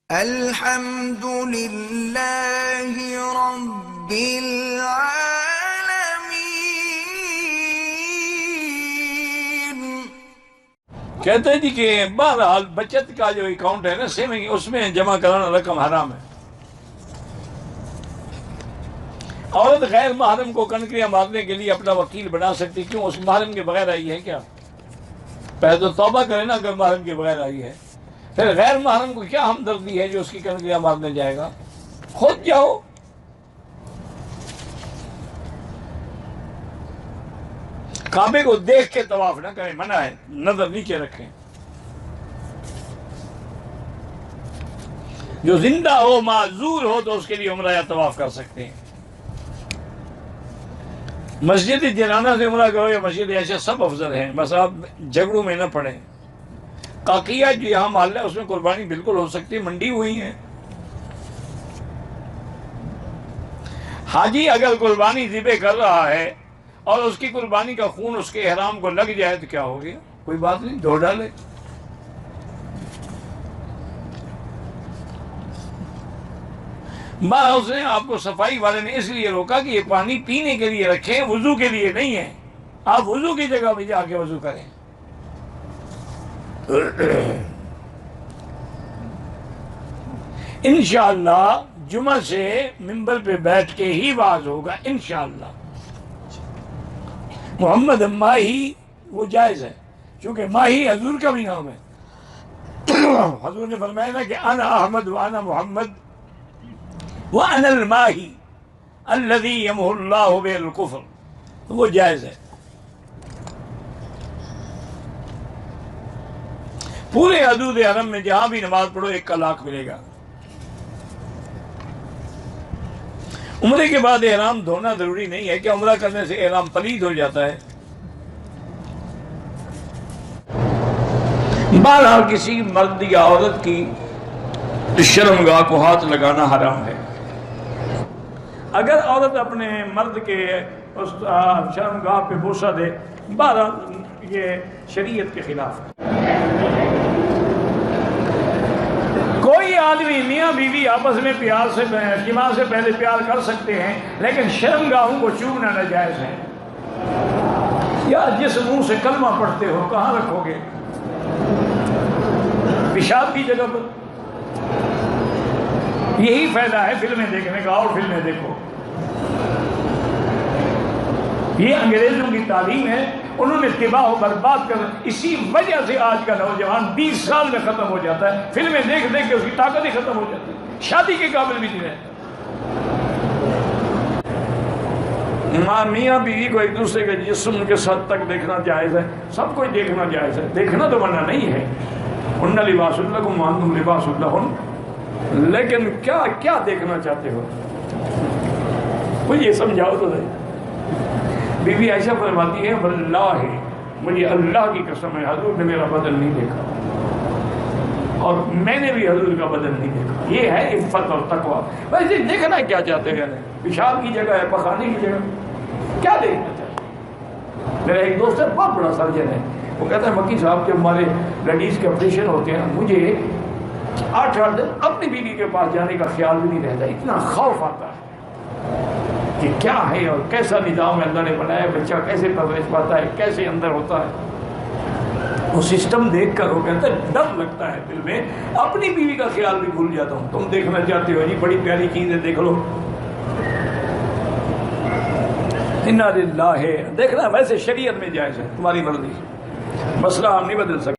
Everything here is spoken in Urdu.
الحمد للہ رب العالمین۔ کہتے ہیں جی کہ بہرحال بچت کا جو اکاؤنٹ ہے نا سیونگ، اس میں جمع کرانا رقم حرام ہے۔ عورت غیر محرم کو کنکریاں مارنے کے لیے اپنا وکیل بنا سکتی، کیوں؟ اس محرم کے بغیر آئی ہے کیا؟ پہلے تو توبہ کرے نا اگر محرم کے بغیر آئی ہے، پھر غیر محرم کو کیا ہمدردی ہے جو اس کی کنکریاں مارنے جائے گا؟ خود جاؤ۔ کعبے کو دیکھ کے طواف نہ کریں، منع ہے، نظر نیچے رکھیں۔ جو زندہ ہو معذور ہو تو اس کے لیے عمرہ یا طواف کر سکتے ہیں۔ مسجد جنانہ سے عمرہ کرو یا مسجد ایسے سب افضل ہیں، بس آپ جھگڑوں میں نہ پڑیں۔ قاقیہ جو یہاں محلہ ہے اس میں قربانی بالکل ہو سکتی ہے، منڈی ہوئی ہے۔ حاجی اگر قربانی ذبح کر رہا ہے اور اس کی قربانی کا خون اس کے احرام کو لگ جائے تو کیا ہو گیا؟ کوئی بات نہیں، دھو ڈالے۔ اس نے آپ کو صفائی والے نے اس لیے روکا کہ یہ پانی پینے کے لیے رکھیں، وضو کے لیے نہیں ہے۔ آپ وضو کی جگہ پہ جا کے وضو کریں۔ انشاءاللہ جمعہ سے منبر پہ بیٹھ کے ہی واعظ ہوگا انشاءاللہ۔ محمد ماہی وہ جائز ہے، چونکہ ماہی حضور کا بھی نام ہے۔ حضور نے فرمایا نا کہ انا احمد وانا محمد وانا الماہی الذی یمحو اللہ بہ الکفر، وہ جائز ہے۔ پورے حدود حرم میں جہاں بھی نماز پڑھو 1 کا لاکھ ملے گا۔ عمرے کے بعد احرام دھونا ضروری نہیں ہے، کہ عمرہ کرنے سے احرام پلید ہو جاتا ہے؟ بہرحال کسی مرد یا عورت کی شرمگاہ کو ہاتھ لگانا حرام ہے۔ اگر عورت اپنے مرد کے اس شرمگاہ پہ بوسہ دے، بہرحال یہ شریعت کے خلاف ہے۔ کوئی آدمی میاں بیوی آپس میں پیار سے جماع سے پہلے پیار کر سکتے ہیں، لیکن شرمگاہوں کو چومنا ناجائز ہے۔ یا جس منہ سے کلمہ پڑھتے ہو کہاں رکھو گے؟ پیشاب کی جگہ پر؟ یہی فائدہ ہے فلمیں دیکھنے کا، اور فلمیں دیکھو۔ یہ انگریزوں کی تعلیم ہے، انہوں نے تباہ و برباد کر، اسی وجہ سے آج کا نوجوان 20 سال میں ختم ہو جاتا ہے۔ فلمیں دیکھ دیکھ کے اس کی طاقت ہی ختم ہو جاتی ہے، شادی کے قابل بھی نہیں رہتا۔ میاں بیوی کو ایک دوسرے کے جسم کے ساتھ تک دیکھنا جائز ہے، سب کوئی دیکھنا جائز ہے، دیکھنا تو منع نہیں ہے۔ ہن لباس لکم وانتم لباس لہن، لیکن کیا دیکھنا چاہتے ہو؟ مجھے یہ سمجھاؤ تو صحیح۔ بی بی عائشہ فرماتی ہے واللہ مجھے اللہ کی قسم ہے حضور نے میرا بدن نہیں دیکھا، اور میں نے بھی حضور کا بدن نہیں دیکھا۔ یہ ہے عفت اور تقویٰ۔ ویسے دیکھنا کیا چاہتے ہیں؟ پیشاب کی جگہ ہے، پخانے کی جگہ، کیا دیکھنا چاہتے ہیں؟ میرا ایک دوست ہے، بہت بڑا سرجن ہے، وہ کہتا ہے مکی صاحب جب ہمارے لیڈیز کے آپریشن ہوتے ہیں مجھے 8 دن اپنی بیوی کے پاس جانے کا خیال بھی نہیں رہتا، اتنا خوف آتا ہے کہ کیا ہے اور کیسا نظام اللہ نے بنایا، بچہ کیسے پرورش پاتا ہے، کیسے اندر ہوتا ہے۔ وہ سسٹم دیکھ کر وہ کہتا ہے ڈر لگتا ہے دل میں، اپنی بیوی کا خیال بھی بھول جاتا ہوں۔ تم دیکھنا چاہتے ہو جی بڑی پیاری چیز ہے، دیکھ لو۔ انا للہ، دیکھنا ویسے شریعت میں جائز ہے، تمہاری مرضی، مسئلہ ہم نہیں بدل سکتے۔